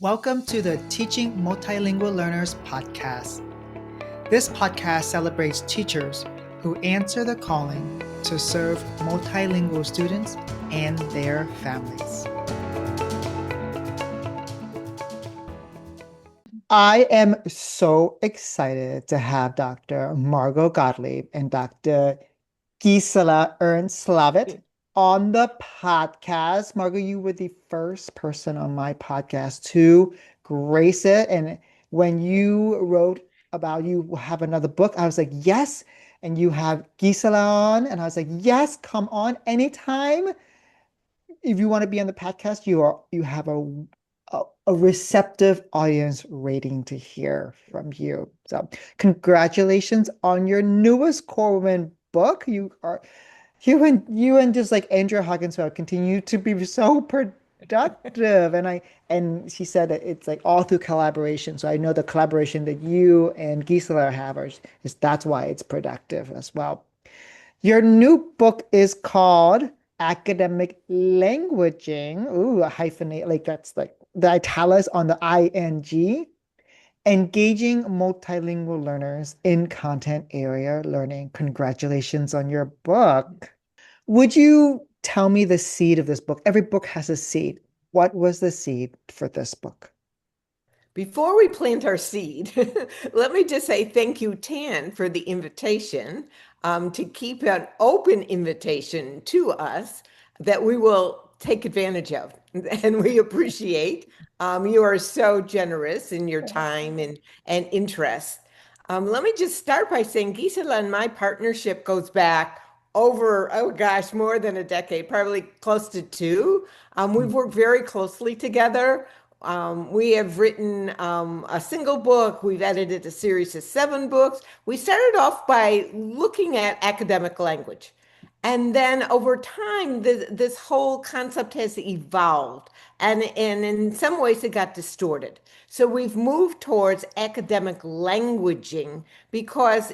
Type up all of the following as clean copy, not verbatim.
Welcome to the Teaching Multilingual Learners podcast. This podcast celebrates teachers who answer the calling to serve multilingual students and their families. I am so excited to have Dr. Margo Gottlieb and Dr. Gisela Ernst-Slavit on the podcast. Margo, you were the first person on my podcast to grace it. And when you wrote about you have another book, I was like, yes. And you have Gisela on, and I was like, yes, come on anytime. If you want to be on the podcast, you have a receptive audience waiting to hear from you. So congratulations on your newest Core Women book. You and just like Andrea Hawkinsfeld continue to be so productive. And she said that it's like all through collaboration. So I know the collaboration that you and Gisela have is that's why it's productive as well. Your new book is called Academic Languaging. Ooh, a hyphenate, like that's like the italics on the ing. Engaging multilingual learners in content area learning. Congratulations on your book. Would you tell me the seed of this book? Every book has a seed. What was the seed for this book? Before we plant our seed, let me just say thank you, Tan, for the invitation, to keep an open invitation to us that we will take advantage of. And we appreciate. You are so generous in your time and interest. Let me just start by saying Gisela and my partnership goes back over, oh gosh, more than a decade, probably close to two. We've worked very closely together. We have written a single book. We've edited a series of 7 books. We started off by looking at academic language. And then over time, this whole concept has evolved. And in some ways, it got distorted. So we've moved towards academic languaging because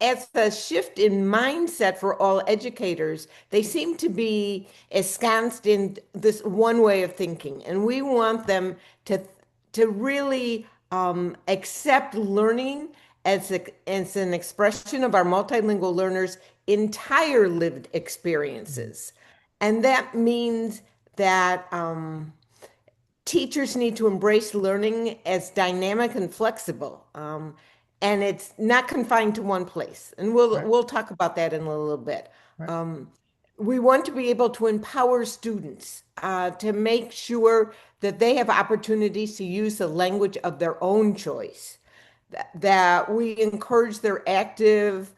as a shift in mindset for all educators, they seem to be ensconced in this one way of thinking. And we want them to really accept learning as an expression of our multilingual learners' entire lived experiences. And that means that teachers need to embrace learning as dynamic and flexible. And it's not confined to one place. And we'll talk about that in a little bit. We want to be able to empower students to make sure that they have opportunities to use the language of their own choice, that we encourage their active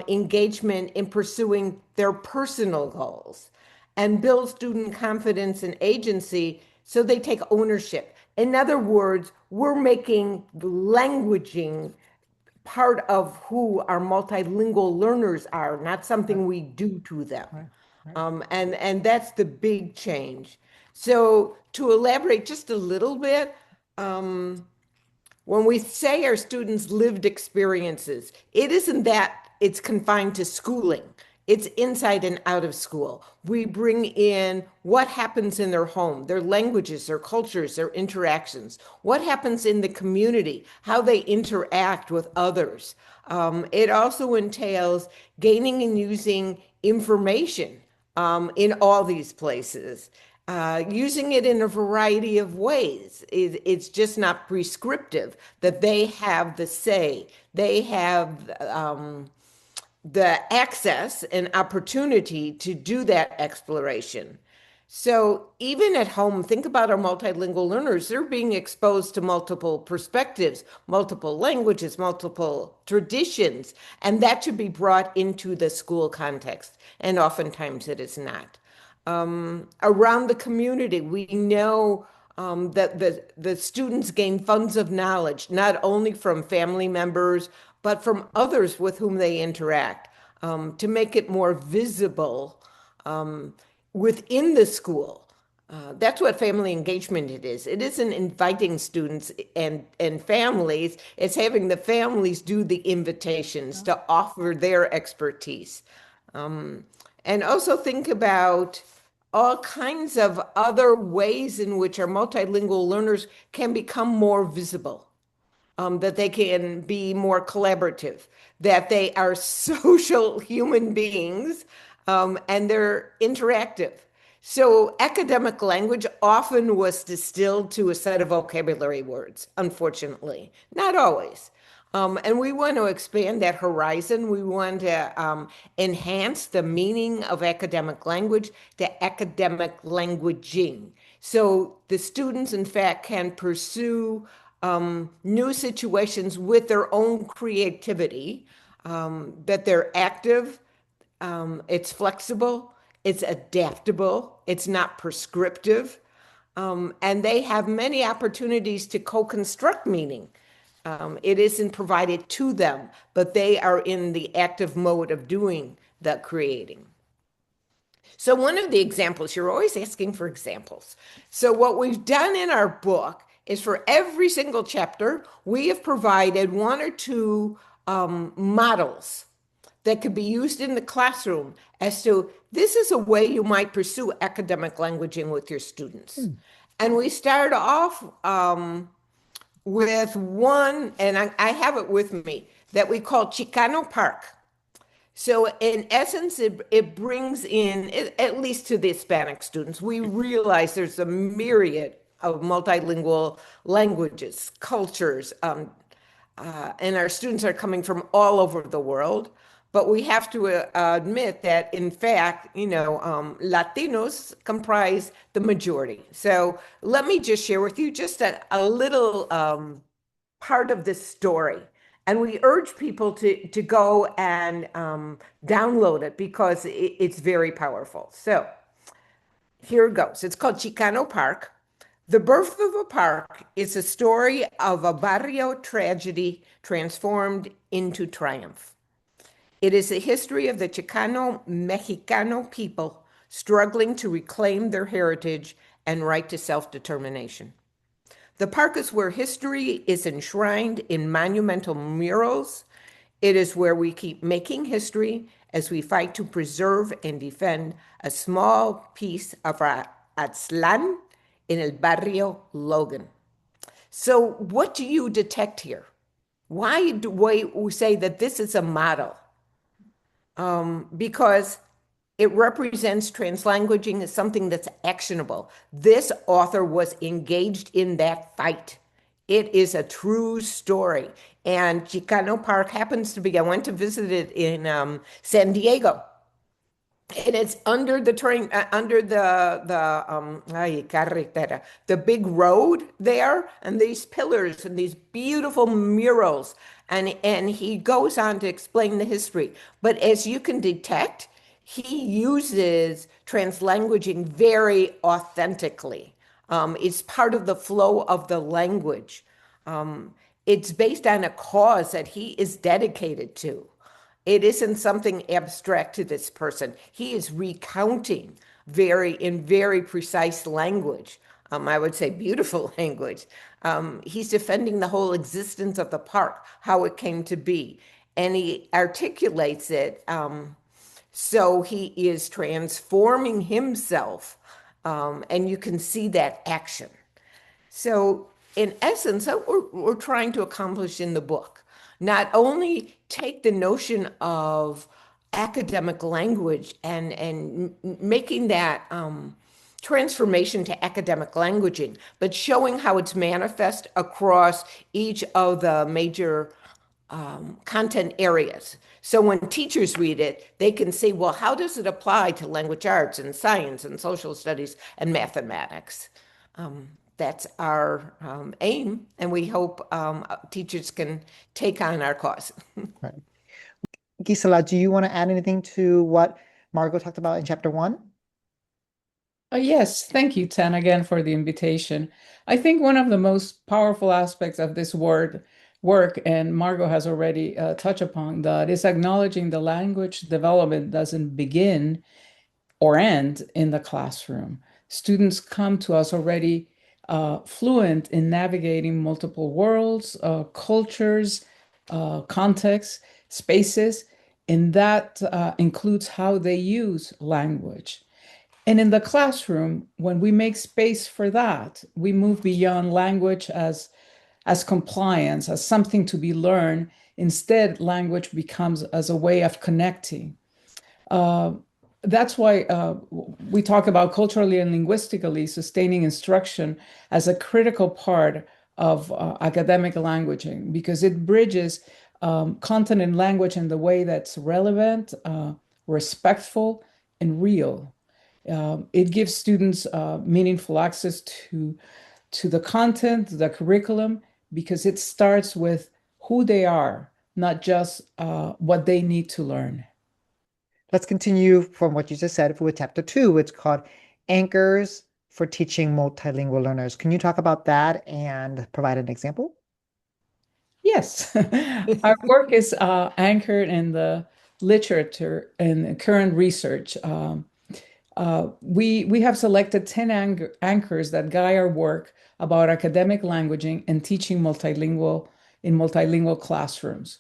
engagement in pursuing their personal goals, and build student confidence and agency so they take ownership. In other words, we're making languaging part of who our multilingual learners are, not something we do to them. And that's the big change. So to elaborate just a little bit, when we say our students' lived experiences, it isn't that it's confined to schooling. It's inside and out of school. We bring in what happens in their home, their languages, their cultures, their interactions, what happens in the community, how they interact with others. It also entails gaining and using information in all these places, using it in a variety of ways. It's just not prescriptive that they have the say. They have the access and opportunity to do that exploration. So even at home, think about our multilingual learners. They're being exposed to multiple perspectives, multiple languages, multiple traditions, and that should be brought into the school context. And oftentimes it is not. Around the community, we know that the students gain funds of knowledge, not only from family members, but from others with whom they interact, to make it more visible within the school. That's what family engagement it is. It isn't inviting students and families, it's having the families do the invitations to offer their expertise. And also think about all kinds of other ways in which our multilingual learners can become more visible, that they can be more collaborative, that they are social human beings, and they're interactive. So academic language often was distilled to a set of vocabulary words, unfortunately, not always. And we want to expand that horizon. We want to enhance the meaning of academic language to academic languaging. So the students, in fact, can pursue new situations with their own creativity, that they're active, it's flexible, it's adaptable, it's not prescriptive, and they have many opportunities to co-construct meaning. It isn't provided to them, but they are in the active mode of doing the creating. So one of the examples, you're always asking for examples. So what we've done in our book is for every single chapter, we have provided one or two models that could be used in the classroom as to this is a way you might pursue academic languaging with your students. And we start off with one, and I have it with me, that we call Chicano Park. So in essence, it brings in, at least to the Hispanic students, we realize there's a myriad of multilingual languages, cultures, and our students are coming from all over the world. But we have to admit that, in fact, Latinos comprise the majority. So let me just share with you just a little part of this story. And we urge people to go and download it because it's very powerful. So here it goes. It's called Chicano Park. The Birth of a Park is a story of a barrio tragedy transformed into triumph. It is a history of the Chicano Mexicano people struggling to reclaim their heritage and right to self-determination. The park is where history is enshrined in monumental murals. It is where we keep making history as we fight to preserve and defend a small piece of our Aztlán in el barrio Logan. So, what do you detect here? Why do we say that this is a model? Because it represents translanguaging as something that's actionable. This author was engaged in that fight. It is a true story. And Chicano Park happens to be, I went to visit it in San Diego. And it's under the train, under ay, carretera, the big road there, and these pillars and these beautiful murals. And he goes on to explain the history. But as you can detect, he uses translanguaging very authentically. It's part of the flow of the language. It's based on a cause that he is dedicated to. It isn't something abstract to this person. He is recounting in very precise language. I would say beautiful language. He's defending the whole existence of the park, how it came to be. And he articulates it. So he is transforming himself. And you can see that action. So, in essence, what we're trying to accomplish in the book, not only take the notion of academic language and making that transformation to academic languaging, but showing how it's manifest across each of the major content areas. So when teachers read it, they can see, well, how does it apply to language arts and science and social studies and mathematics? That's our aim, and we hope teachers can take on our cause. Right. Gisela, do you want to add anything to what Margo talked about in chapter one? Yes, thank you, Tan, again for the invitation. I think one of the most powerful aspects of this work, and Margo has already touched upon that, is acknowledging the language development doesn't begin or end in the classroom. Students come to us already fluent in navigating multiple worlds, cultures, contexts, spaces, and that includes how they use language. And in the classroom, when we make space for that, we move beyond language as compliance, as something to be learned. Instead, language becomes as a way of connecting. Uh, that's why we talk about culturally and linguistically sustaining instruction as a critical part of academic languaging because it bridges content and language in the way that's relevant, respectful, and real. It gives students meaningful access to the content, the curriculum, because it starts with who they are, not just what they need to learn. Let's continue from what you just said with chapter 2. It's called Anchors for Teaching Multilingual Learners. Can you talk about that and provide an example? Yes, our work is anchored in the literature and current research. We have selected 10 anchors that guide our work about academic languaging and teaching multilingual in multilingual classrooms.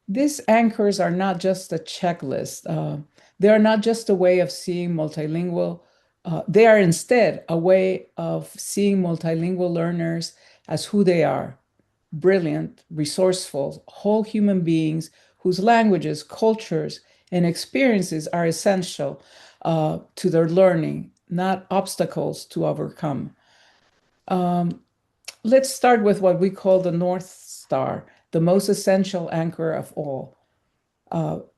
These anchors are not just a checklist. They are not just a way of seeing multilingual. They are instead a way of seeing multilingual learners as who they are: brilliant, resourceful, whole human beings whose languages, cultures, and experiences are essential to their learning, not obstacles to overcome. Um, let's start with what we call the North Star, the most essential anchor of all.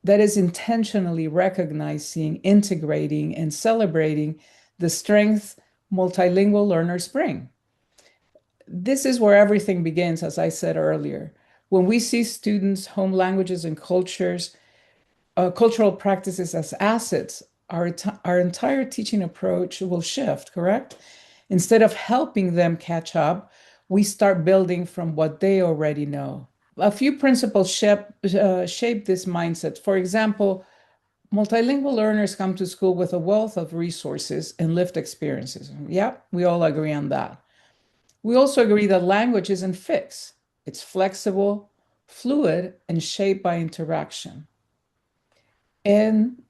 That is intentionally recognizing, integrating, and celebrating the strength multilingual learners bring. This is where everything begins, as I said earlier. When we see students' home languages and cultural practices as assets, our entire teaching approach will shift, correct? Instead of helping them catch up, we start building from what they already know. A few principles shape this mindset. For example, multilingual learners come to school with a wealth of resources and lived experiences. Yeah, we all agree on that. We also agree that language isn't fixed. It's flexible, fluid, and shaped by interaction. And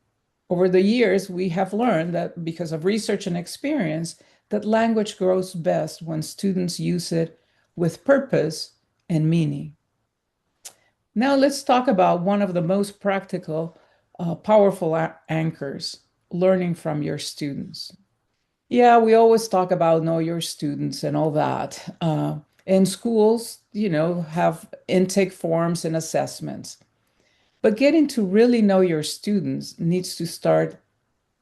over the years, we have learned that because of research and experience, that language grows best when students use it with purpose and meaning. Now let's talk about one of the most practical, powerful anchors, learning from your students. Yeah, we always talk about know your students and all that. And schools, have intake forms and assessments. But getting to really know your students needs to start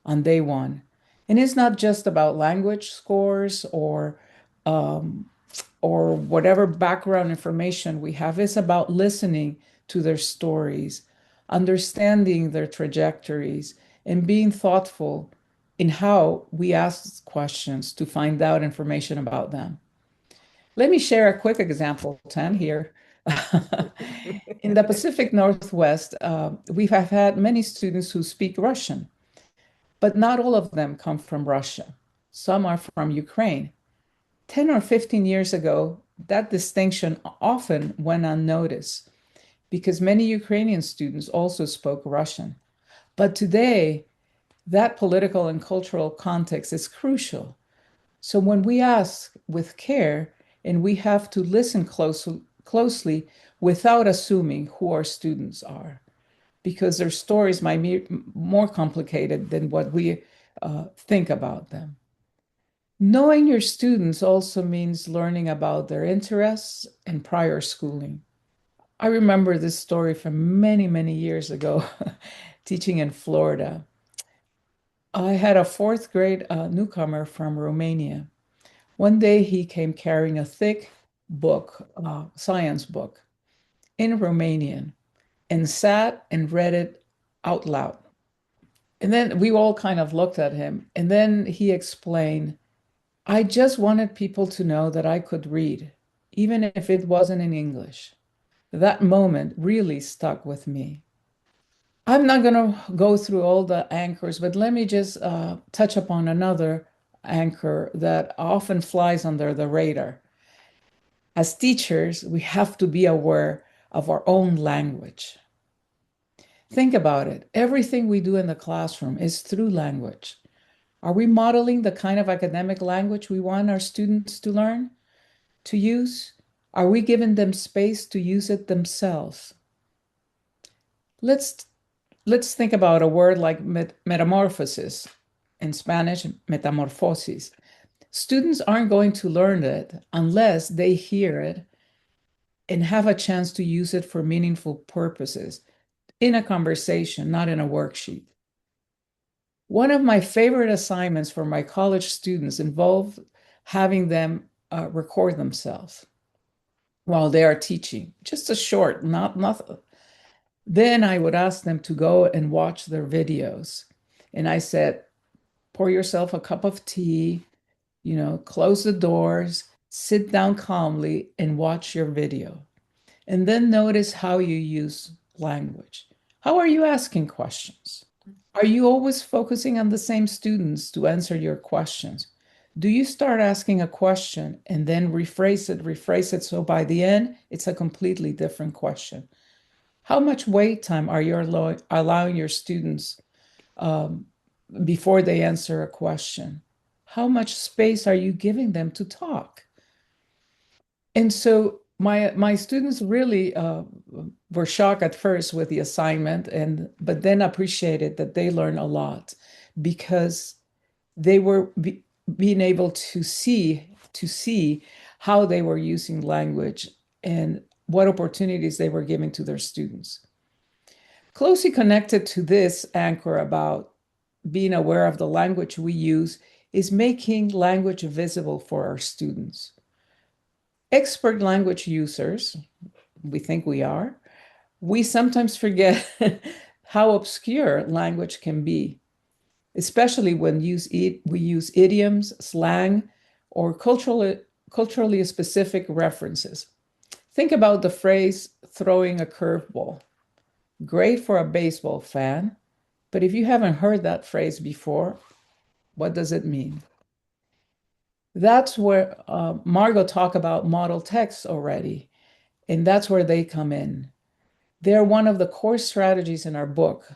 on day one. And it's not just about language scores um, or whatever background information we have. It's about listening to their stories, understanding their trajectories, and being thoughtful in how we ask questions to find out information about them. Let me share a quick example, Tan, here. In the Pacific Northwest, we have had many students who speak Russian, but not all of them come from Russia. Some are from Ukraine. 10 or 15 years ago, that distinction often went unnoticed because many Ukrainian students also spoke Russian. But today, that political and cultural context is crucial. So when we ask with care, and we have to listen closely without assuming who our students are, because their stories might be more complicated than what we think about them. Knowing your students also means learning about their interests and prior schooling. I remember this story from many, many years ago, teaching in Florida. I had a fourth grade newcomer from Romania. One day he came carrying a thick book, science book, in Romanian, and sat and read it out loud. And then we all kind of looked at him. And then he explained, I just wanted people to know that I could read, even if it wasn't in English. That moment really stuck with me. I'm not going to go through all the anchors, but let me just touch upon another anchor that often flies under the radar. As teachers, we have to be aware of our own language. Think about it. Everything we do in the classroom is through language. Are we modeling the kind of academic language we want our students to learn, to use? Are we giving them space to use it themselves? Let's think about a word like metamorphosis, in Spanish, metamorphosis. Students aren't going to learn it unless they hear it and have a chance to use it for meaningful purposes in a conversation, not in a worksheet. One of my favorite assignments for my college students involved having them record themselves while they are teaching, just a short, not nothing. Then I would ask them to go and watch their videos. And I said, pour yourself a cup of tea, close the doors, sit down calmly and watch your video. And then notice how you use language. How are you asking questions? Are you always focusing on the same students to answer your questions? Do you start asking a question and then rephrase it so by the end, it's a completely different question? How much wait time are you allowing your students before they answer a question? How much space are you giving them to talk? And so my students really were shocked at first with the assignment, but then appreciated that they learned a lot because they were being able to see how they were using language and what opportunities they were giving to their students. Closely connected to this anchor about being aware of the language we use is making language visible for our students. Expert language users, we think we sometimes forget how obscure language can be, especially when we use idioms, slang, or culturally specific references. Think about the phrase throwing a curveball. Great for a baseball fan, but if you haven't heard that phrase before, what does it mean? That's where Margo talked about model texts already, and that's where they come in. They're one of the core strategies in our book.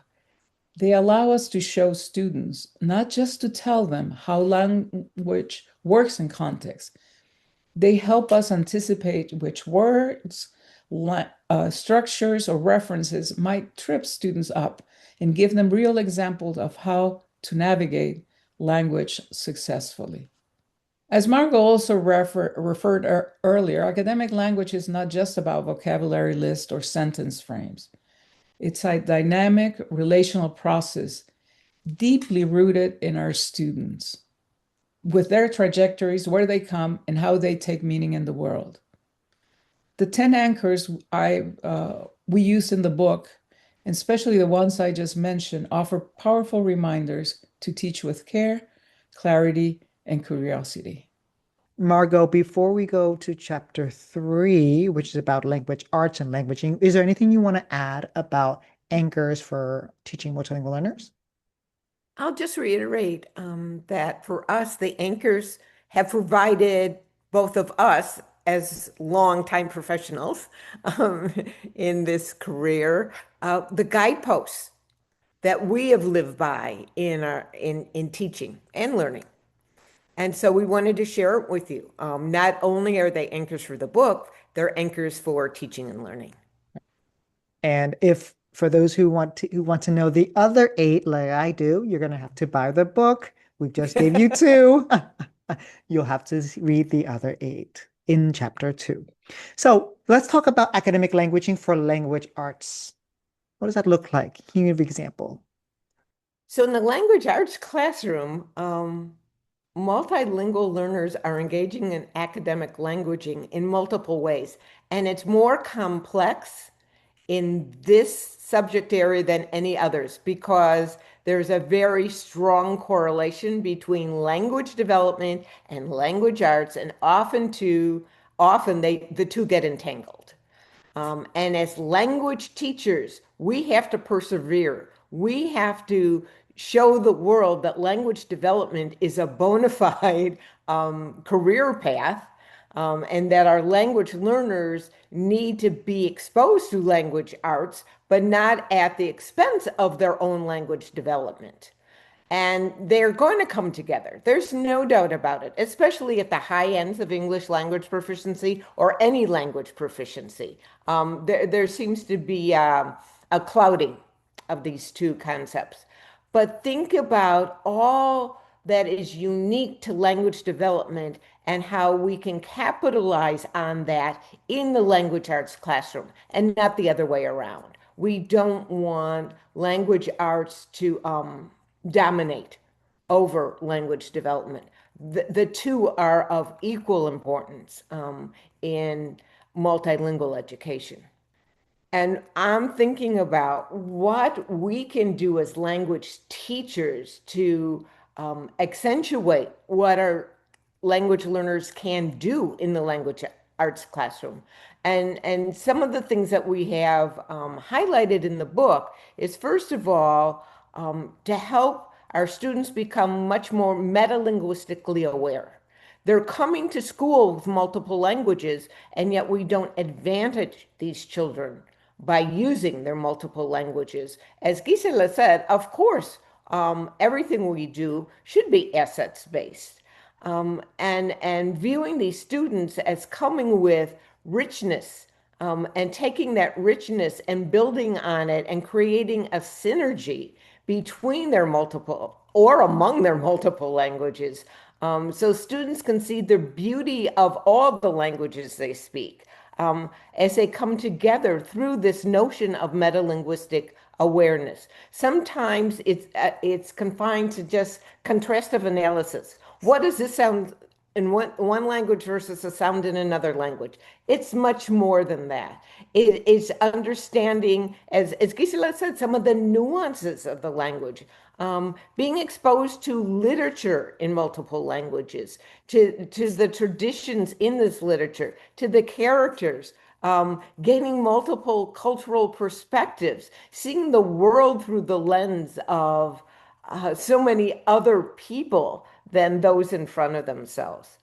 They allow us to show students, not just to tell them how language works in context. They help us anticipate which words, structures, or references might trip students up and give them real examples of how to navigate language successfully. As Margo also referred earlier, academic language is not just about vocabulary lists or sentence frames. It's a dynamic relational process deeply rooted in our students, with their trajectories, where they come, and how they take meaning in the world. The 10 anchors we use in the book, and especially the ones I just mentioned, offer powerful reminders to teach with care, clarity, and curiosity. Margo, before we go to chapter 3, which is about language arts and languaging, is there anything you want to add about anchors for teaching multilingual learners? I'll just reiterate that for us, the anchors have provided both of us as longtime professionals in this career, the guideposts that we have lived by in teaching and learning. And so we wanted to share it with you. Not only are they anchors for the book, they're anchors for teaching and learning. And if for those who want to know the other 8, like I do, you're gonna have to buy the book. We just gave you 2. You'll have to read the other 8 in chapter 2. So let's talk about academic languaging for language arts. What does that look like? Can you give an example? So in the language arts classroom, multilingual learners are engaging in academic languaging in multiple ways, and it's more complex in this subject area than any others because there's a very strong correlation between language development and language arts, and often the two get entangled. And as language teachers, we have to persevere. We have to show the world that language development is a bona fide career path, and that our language learners need to be exposed to language arts, but not at the expense of their own language development. And they're going to come together. There's no doubt about it, especially at the high ends of English language proficiency or any language proficiency. There seems to be a clouding of these two concepts. But think about all that is unique to language development and how we can capitalize on that in the language arts classroom and not the other way around. We don't want language arts to dominate over language development. The two are of equal importance in multilingual education. And I'm thinking about what we can do as language teachers to accentuate what our language learners can do in the language arts classroom. And some of the things that we have highlighted in the book is, first of all, to help our students become much more metalinguistically aware. They're coming to school with multiple languages, and yet we don't advantage these children by using their multiple languages. As Gisela said, of course, everything we do should be assets based. And viewing these students as coming with richness and taking that richness and building on it and creating a synergy between their multiple or among their multiple languages. So students can see the beauty of all the languages they speak as they come together through this notion of metalinguistic awareness. Sometimes it's confined to just contrastive analysis. What does this sound in one language versus a sound in another language? It's much more than that. It's understanding, as Gisela said, some of the nuances of the language. Being exposed to literature in multiple languages, to the traditions in this literature, to the characters, gaining multiple cultural perspectives, seeing the world through the lens of so many other people than those in front of themselves.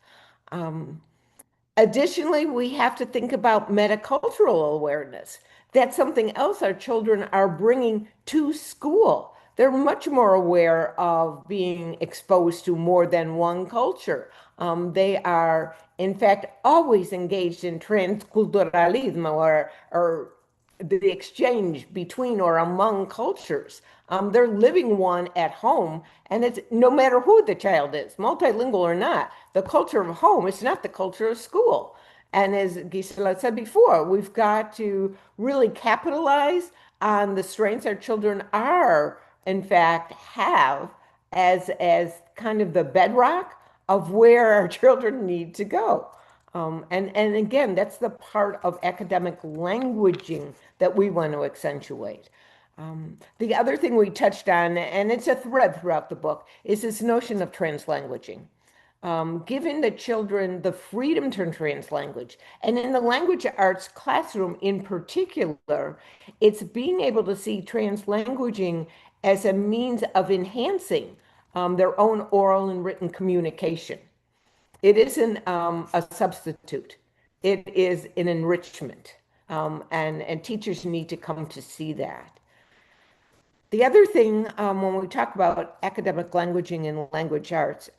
Additionally, we have to think about metacultural awareness. That's something else our children are bringing to school. They're much more aware of being exposed to more than one culture. They are, in fact, always engaged in transculturalism or the exchange between or among cultures. They're living one at home, and it's no matter who the child is, multilingual or not, the culture of home is not the culture of school. And as Gisela said before, we've got to really capitalize on the strengths our children are, in fact, have as kind of the bedrock of where our children need to go. And again, that's the part of academic languaging that we want to accentuate. The other thing we touched on, and it's a thread throughout the book, is this notion of translanguaging. Giving the children the freedom to translanguage. And in the language arts classroom in particular, it's being able to see translanguaging as a means of enhancing their own oral and written communication. It isn't a substitute. It is an enrichment. And teachers need to come to see that. The other thing, when we talk about academic languaging and language arts,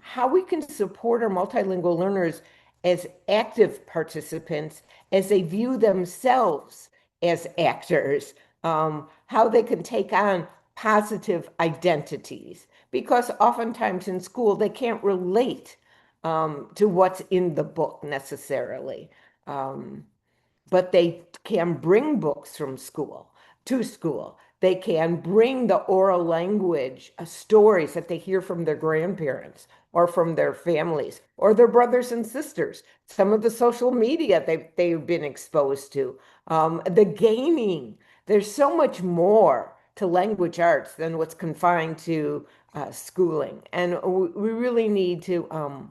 how we can support our multilingual learners as active participants as they view themselves as actors, how they can take on positive identities, because oftentimes in school they can't relate to what's in the book necessarily. But they can bring books from school to school. They can bring the oral language, stories that they hear from their grandparents or from their families or their brothers and sisters, some of the social media they've been exposed to, the gaming. There's so much more to language arts than what's confined to schooling. And we really need to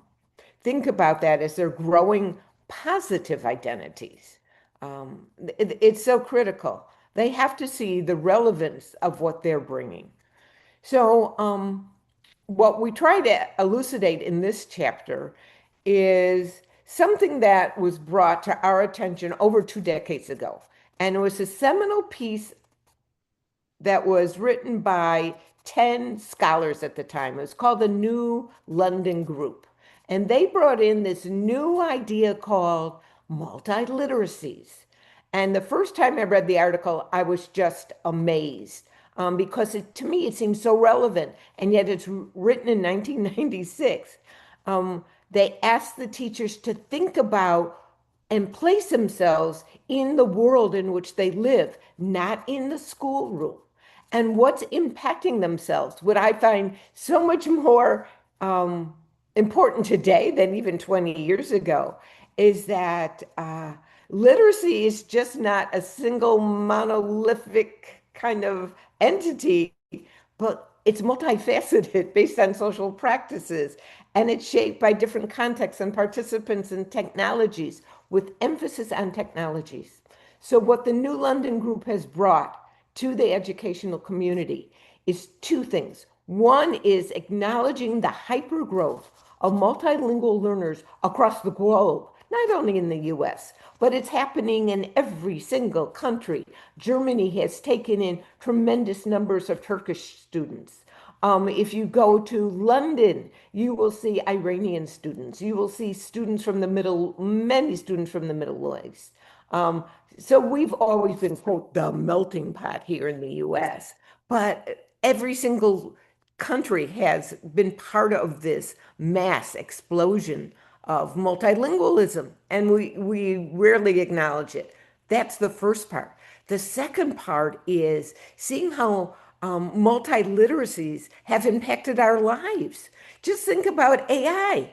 think about that as they're growing positive identities. It's so critical. They have to see the relevance of what they're bringing. So, what we try to elucidate in this chapter is something that was brought to our attention over 2 decades ago. And it was a seminal piece that was written by 10 scholars at the time. It was called the New London Group. And they brought in this new idea called multiliteracies. And the first time I read the article, I was just amazed because to me it seems so relevant, and yet it's written in 1996. They asked the teachers to think about and place themselves in the world in which they live, not in the schoolroom. And what's impacting themselves, what I find so much more important today than even 20 years ago, is that literacy is just not a single monolithic kind of entity, but it's multifaceted based on social practices, and it's shaped by different contexts and participants and technologies, with emphasis on technologies. So, what the New London Group has brought to the educational community is two things. One is acknowledging the hypergrowth of multilingual learners across the globe, not only in the US, but it's happening in every single country. Germany has taken in tremendous numbers of Turkish students. If you go to London, you will see Iranian students. You will see students from the many students from the Middle East. So we've always been, quote, the melting pot here in the US, but every single country has been part of this mass explosion of multilingualism, and we rarely acknowledge it. That's the first part. The second part is seeing how multiliteracies have impacted our lives. Just think about AI.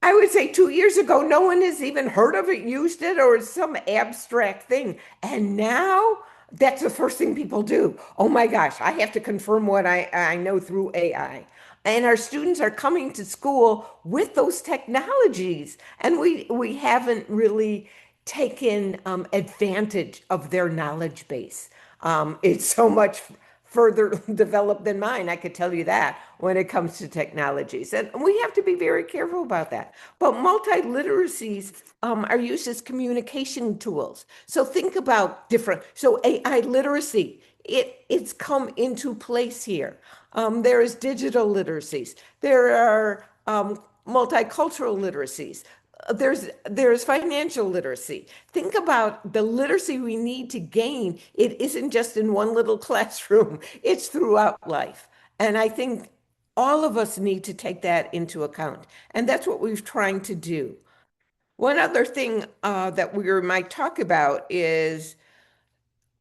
I would say 2 years ago, no one has even heard of it, used it, or some abstract thing. And now that's the first thing people do. Oh my gosh, I have to confirm what I know through AI. And our students are coming to school with those technologies, and we haven't really taken advantage of their knowledge base. It's so much further developed than mine, I could tell you that, when it comes to technologies. And we have to be very careful about that. But multiliteracies are used as communication tools. So think about so AI literacy, it's come into place here. There is digital literacies. There are multicultural literacies. There's financial literacy. Think about the literacy we need to gain. It isn't just in one little classroom, it's throughout life. And I think all of us need to take that into account. And that's what we're trying to do. One other thing that we might talk about is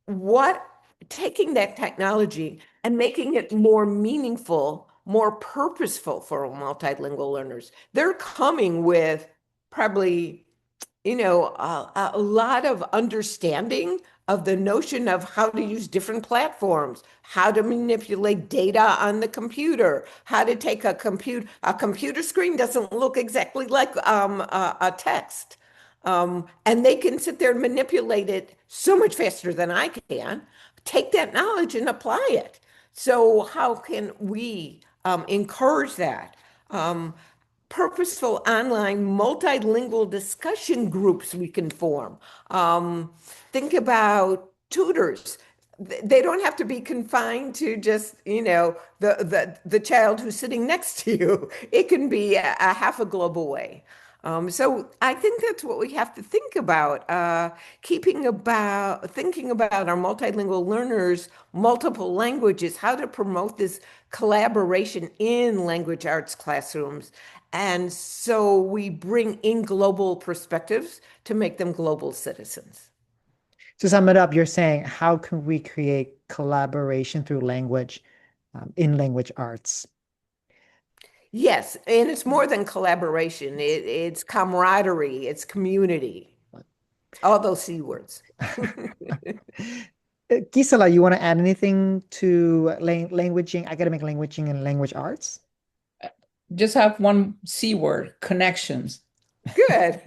what taking that technology and making it more meaningful, more purposeful for multilingual learners. They're coming with probably, a lot of understanding of the notion of how to use different platforms, how to manipulate data on the computer, how to take a computer screen doesn't look exactly like a text. And they can sit there and manipulate it so much faster than I can, take that knowledge and apply it. So, how can we encourage that? Purposeful online multilingual discussion groups we can form. Think about tutors. They don't have to be confined to just, the child who's sitting next to you. It can be a half a globe away. So I think that's what we have to think about, thinking about our multilingual learners, multiple languages, how to promote this collaboration in language arts classrooms. And so we bring in global perspectives to make them global citizens. To sum it up, you're saying, how can we create collaboration through language in language arts? Yes, and it's more than collaboration. It's camaraderie, it's community, all those C words. Gisela, you want to add anything to languaging, academic languaging and language arts? Just have one C word, connections. Good.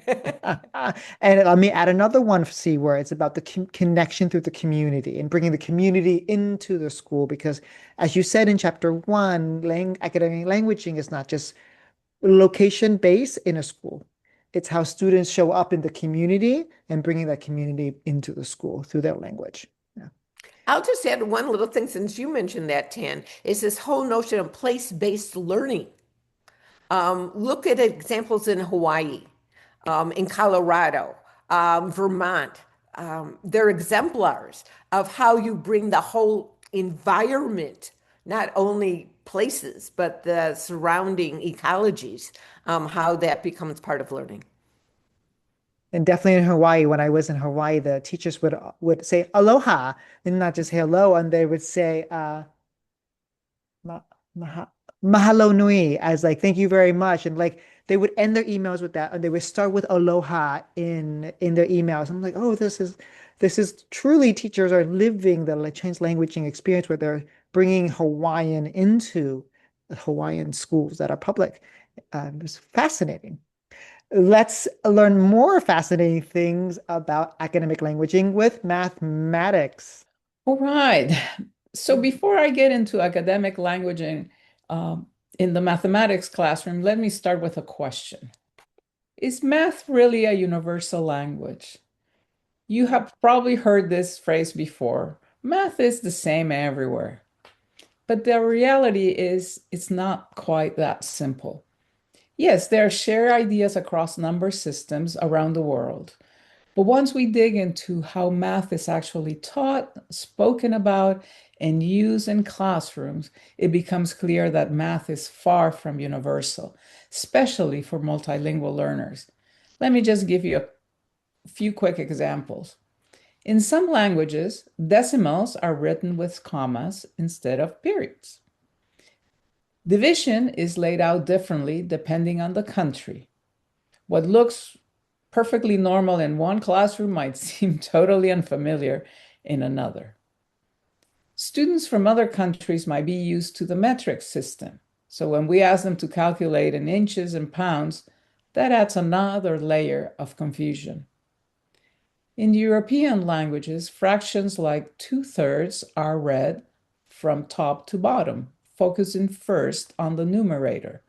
And let me add another one C word. It's about the connection through the community and bringing the community into the school. Because as you said in chapter 1, academic languaging is not just location based in a school. It's how students show up in the community and bringing that community into the school through their language. Yeah. I'll just add one little thing since you mentioned that, Tan, is this whole notion of place-based learning. Look at examples in Hawaii, in Colorado, Vermont. They're exemplars of how you bring the whole environment, not only places, but the surrounding ecologies, how that becomes part of learning. And definitely in Hawaii, when I was in Hawaii, the teachers would say aloha and not just hello, and they would say ma maha mahalo nui as like thank you very much, and like they would end their emails with that, and they would start with aloha in their emails. I'm like, oh, this is truly teachers are living the like, Chinese languaging experience where they're bringing Hawaiian into Hawaiian schools that are public. It's fascinating. Let's learn more fascinating things about academic languaging with mathematics. All right. So before I get into academic languaging um, in the mathematics classroom, let me start with a question. Is math really a universal language? You have probably heard this phrase before. Math is the same everywhere. But the reality is it's not quite that simple. Yes, there are shared ideas across number systems around the world. But once we dig into how math is actually taught, spoken about, and used in classrooms, it becomes clear that math is far from universal, especially for multilingual learners. Let me just give you a few quick examples. In some languages, decimals are written with commas instead of periods. Division is laid out differently depending on the country. What looks perfectly normal in one classroom might seem totally unfamiliar in another. Students from other countries might be used to the metric system. So when we ask them to calculate in inches and pounds, that adds another layer of confusion. In European languages, fractions like 2/3 are read from top to bottom, focusing first on the numerator.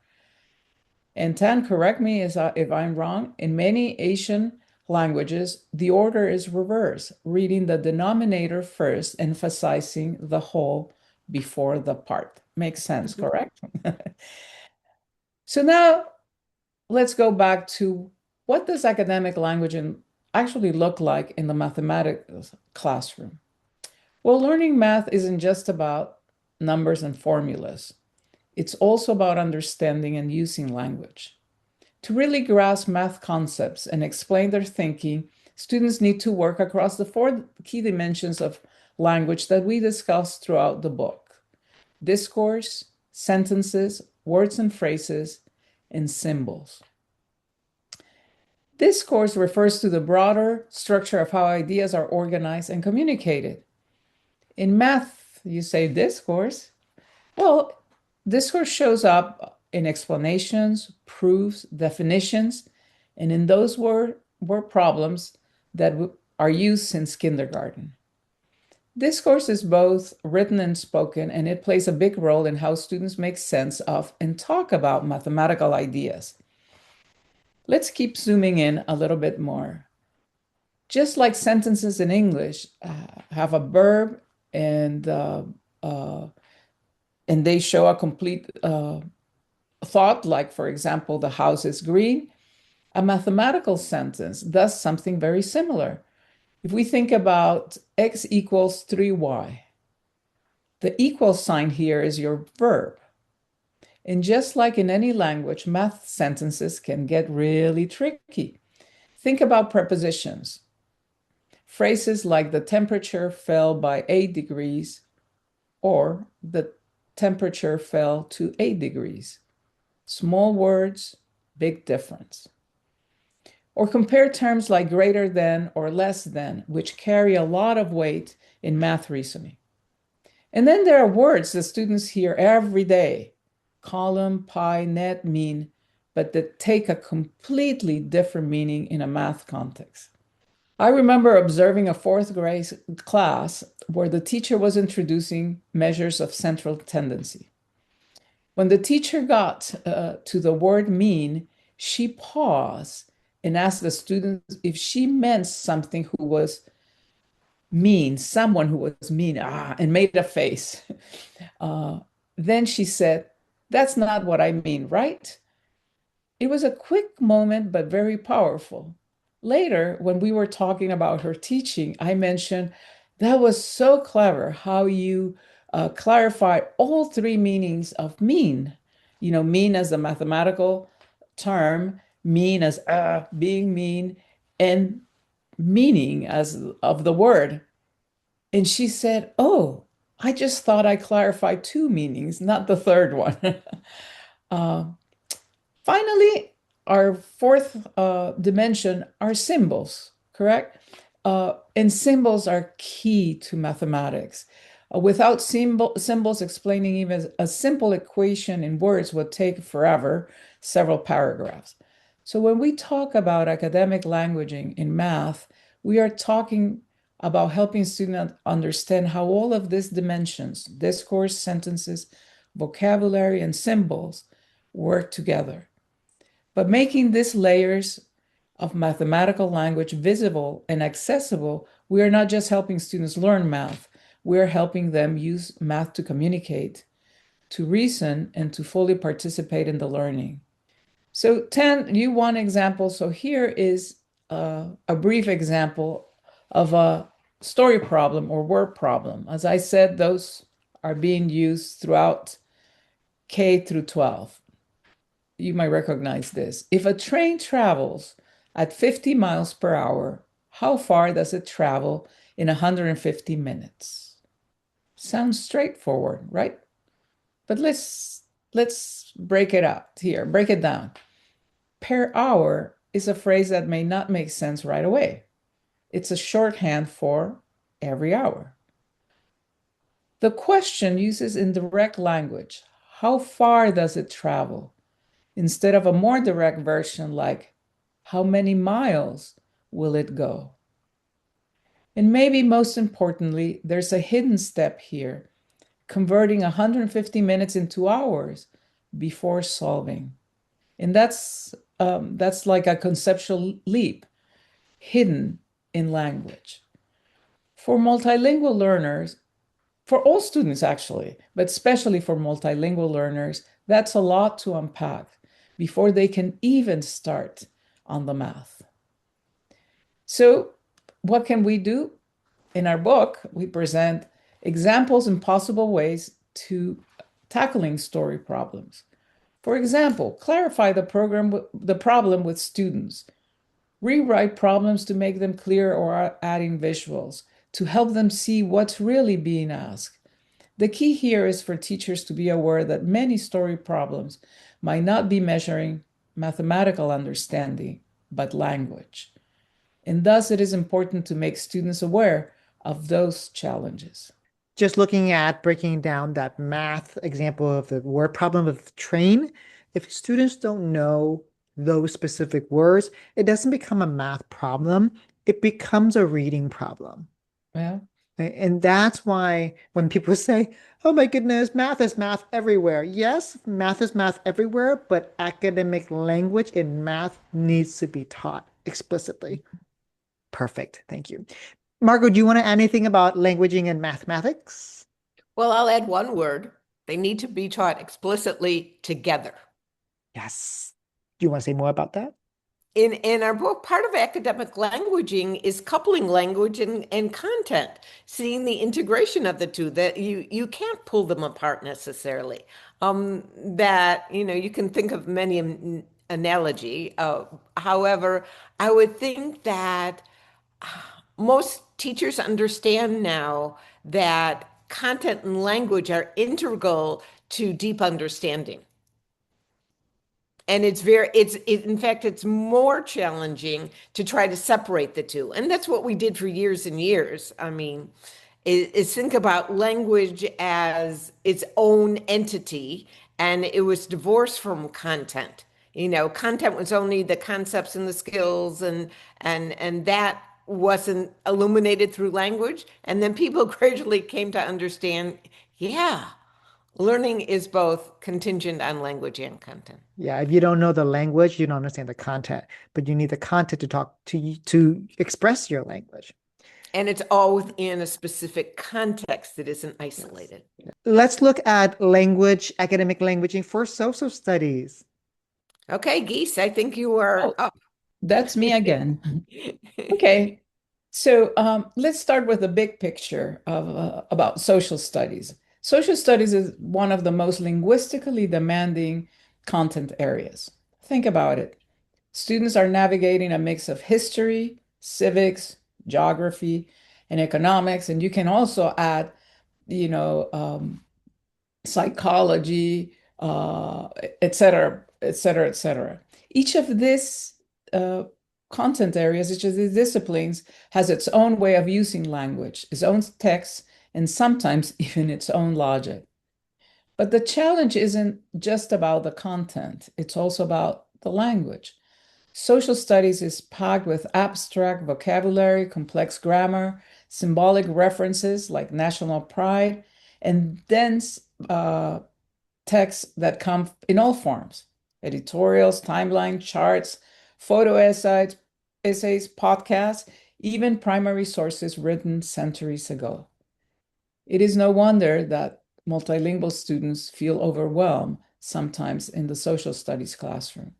And Tan, correct me if I'm wrong, in many Asian languages, the order is reversed, reading the denominator first, emphasizing the whole before the part. Makes sense, correct? So now let's go back to what does academic languaging actually look like in the mathematics classroom? Well, learning math isn't just about numbers and formulas. It's also about understanding and using language. To really grasp math concepts and explain their thinking, students need to work across the four key dimensions of language that we discuss throughout the book: discourse, sentences, words and phrases, and symbols. Discourse refers to the broader structure of how ideas are organized and communicated. In math, you say discourse. Well, discourse shows up in explanations, proofs, definitions, and in those word problems that are used since kindergarten. Discourse is both written and spoken, and it plays a big role in how students make sense of and talk about mathematical ideas. Let's keep zooming in a little bit more. Just like sentences in English have a verb and they show a complete thought, like, for example, the house is green, a mathematical sentence does something very similar. If we think about x equals 3y, the equal sign here is your verb. And just like in any language, math sentences can get really tricky. Think about prepositions. Phrases like the temperature fell by 8 degrees or the temperature fell to 8 degrees. Small words, big difference. Or compare terms like greater than or less than, which carry a lot of weight in math reasoning. And then there are words that students hear every day: column, pi, net, mean, but that take a completely different meaning in a math context. I remember observing a fourth grade class where the teacher was introducing measures of central tendency. When the teacher got to the word mean, she paused and asked the students if she meant something who was mean, someone who was mean, and made a face. Uh, then she said, "That's not what I mean, right?" It was a quick moment, but very powerful. Later, when we were talking about her teaching, I mentioned that was so clever how you clarified all three meanings of mean. Mean as a mathematical term, mean as being mean, and meaning as of the word. And she said, "Oh, I just thought I clarified two meanings, not the third one." uh, Finally, our fourth dimension are symbols, correct? And symbols are key to mathematics. Without symbols, explaining even a simple equation in words would take forever, several paragraphs. So when we talk about academic languaging in math, we are talking about helping students understand how all of these dimensions, discourse, sentences, vocabulary, and symbols work together. But making these layers of mathematical language visible and accessible, we are not just helping students learn math, we're helping them use math to communicate, to reason, and to fully participate in the learning. So, Tan, you want example. So here is a brief example of a story problem or word problem. As I said, those are being used throughout K through 12. You might recognize this. If a train travels at 50 miles per hour, how far does it travel in 150 minutes? Sounds straightforward, right? But let's break it up here, break it down. Per hour is a phrase that may not make sense right away. It's a shorthand for every hour. The question uses indirect language. How far does it travel? Instead of a more direct version like, how many miles will it go? And maybe most importantly, there's a hidden step here, converting 150 minutes into hours before solving. And that's like a conceptual leap hidden in language. For multilingual learners, for all students actually, but especially for multilingual learners, that's a lot to unpack before they can even start on the math. So, what can we do? In our book, we present examples and possible ways to tackling story problems. For example, clarify the problem with students. Rewrite problems to make them clear or adding visuals to help them see what's really being asked. The key here is for teachers to be aware that many story problems might not be measuring mathematical understanding, but language. And thus, it is important to make students aware of those challenges. Just looking at breaking down that math example of the word problem of train, if students don't know those specific words, it doesn't become a math problem, it becomes a reading problem. Yeah. And that's why when people say, oh my goodness, math is math everywhere. Yes, math is math everywhere, but academic language in math needs to be taught explicitly. Perfect. Thank you. Margo, do you want to add anything about languaging and mathematics? Well, I'll add one word. They need to be taught explicitly together. Yes. Do you want to say more about that? In our book, part of academic languaging is coupling language and content, seeing the integration of the two, that you can't pull them apart necessarily. That, you can think of many analogy. However, I would think that most teachers understand now that content and language are integral to deep understanding. And in fact, it's more challenging to try to separate the two. And that's what we did for years and years. I mean, is think about language as its own entity, and it was divorced from content. Content was only the concepts and the skills, and that wasn't illuminated through language. And then people gradually came to understand, yeah, learning is both contingent on language and content. Yeah, if you don't know the language, you don't understand the content, but you need the content to talk to you to express your language. And it's all within a specific context that isn't isolated. Let's look at language, academic languaging for social studies. Okay, Geese, I think you are Oh, up. that's me again. Okay. So let's start with the big picture of about social studies. Social studies is one of the most linguistically demanding content areas. Think about it. Students are navigating a mix of history, civics, geography, and economics, and you can also add, you know, psychology, et cetera, et cetera, et cetera. Each of these uh, content areas, each of these disciplines has its own way of using language, its own text, and sometimes even its own logic. But the challenge isn't just about the content, it's also about the language. Social studies is packed with abstract vocabulary, complex grammar, symbolic references like national pride, and dense uh, texts that come in all forms: editorials, timeline, charts, photo essays, podcasts, even primary sources written centuries ago. It is no wonder that multilingual students feel overwhelmed sometimes in the social studies classroom.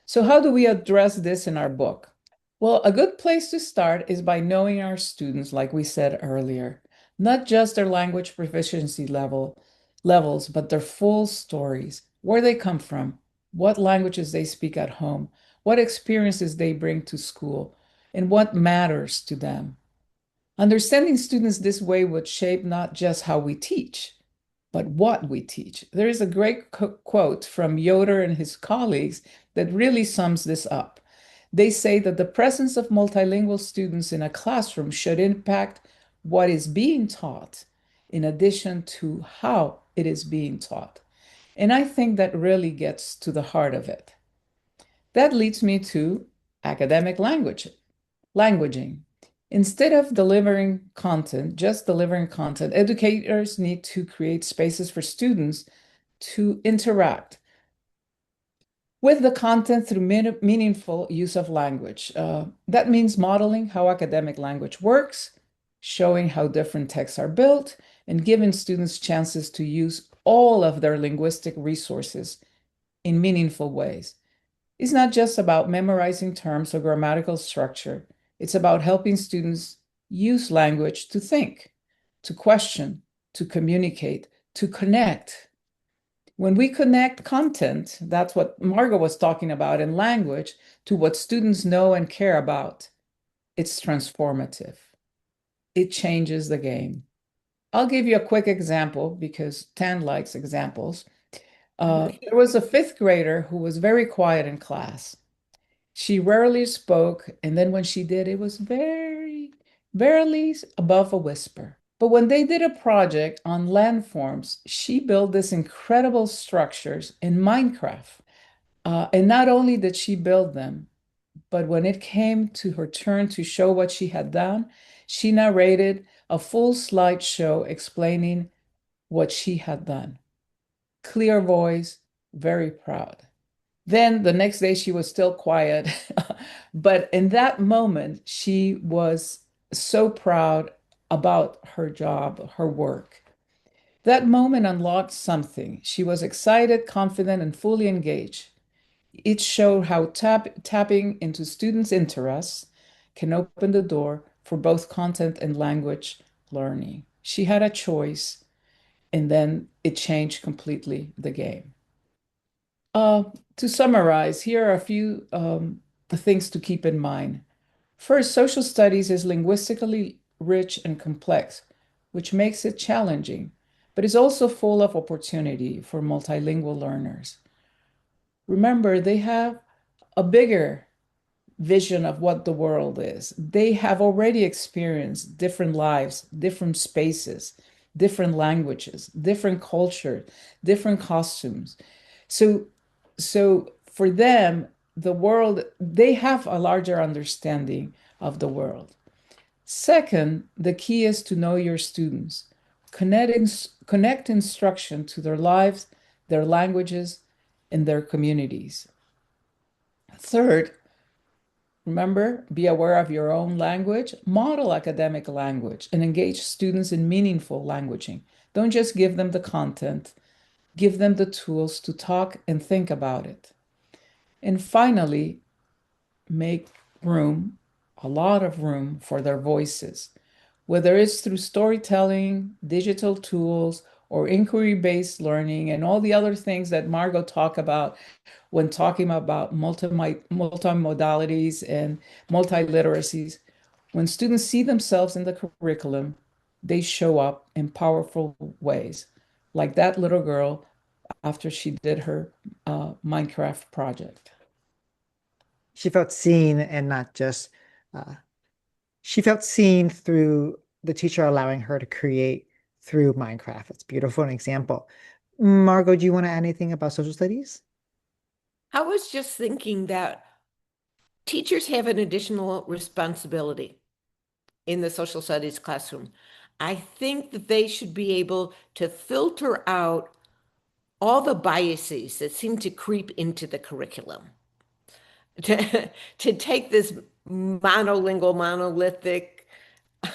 So, how do we address this in our book? Well, a good place to start is by knowing our students, like we said earlier, not just their language proficiency levels, but their full stories, where they come from, what languages they speak at home, what experiences they bring to school, and what matters to them. Understanding students this way would shape not just how we teach, but what we teach. There is a great quote from Yoder and his colleagues that really sums this up. They say that the presence of multilingual students in a classroom should impact what is being taught in addition to how it is being taught. And I think that really gets to the heart of it. That leads me to academic languaging. Instead of delivering content, just delivering content, educators need to create spaces for students to interact with the content through meaningful use of language. That means modeling how academic language works, showing how different texts are built, and giving students chances to use all of their linguistic resources in meaningful ways. It's not just about memorizing terms or grammatical structure. It's about helping students use language to think, to question, to communicate, to connect. When we connect content, that's what Margo was talking about in language, to what students know and care about, it's transformative. It changes the game. I'll give you a quick example because Tan likes examples. There was a fifth grader who was very quiet in class. She rarely spoke, and then when she did, it was barely above a whisper. But when they did a project on landforms, she built these incredible structures in Minecraft. And not only did she build them, but when it came to her turn to show what she had done, she narrated a full slideshow explaining what she had done. Clear voice, very proud. Then the next day she was still quiet. But in that moment, she was so proud about her job, her work. That moment unlocked something. She was excited, confident, and fully engaged. It showed how tapping into students' interests can open the door for both content and language learning. She had a choice, and then it changed completely the game. Uh, to summarize, here are a few things to keep in mind. First, social studies is linguistically rich and complex, which makes it challenging, but is also full of opportunity for multilingual learners. Remember, they have a bigger vision of what the world is. They have already experienced different lives, different spaces, different languages, different culture, different costumes. So, so for them, the world, they have a larger understanding of the world. Second, the key is to know your students. Connect instruction to their lives, their languages, and their communities. Third, Remember, be aware of your own language, model academic language, and engage students in meaningful languaging. Don't just give them the content, give them the tools to talk and think about it. And finally, make room, a lot of room for their voices, whether it's through storytelling, digital tools, or inquiry-based learning, and all the other things that Margo talked about when talking about multimodalities and multiliteracies. When students see themselves in the curriculum, they show up in powerful ways, like that little girl after she did her Minecraft project. She felt seen and not just, uh, she felt seen through the teacher allowing her to create through Minecraft. It's beautiful, an example. Margo, do you want to add anything about social studies? I was just thinking that teachers have an additional responsibility in the social studies classroom. I think that they should be able to filter out all the biases that seem to creep into the curriculum. To take this monolingual, monolithic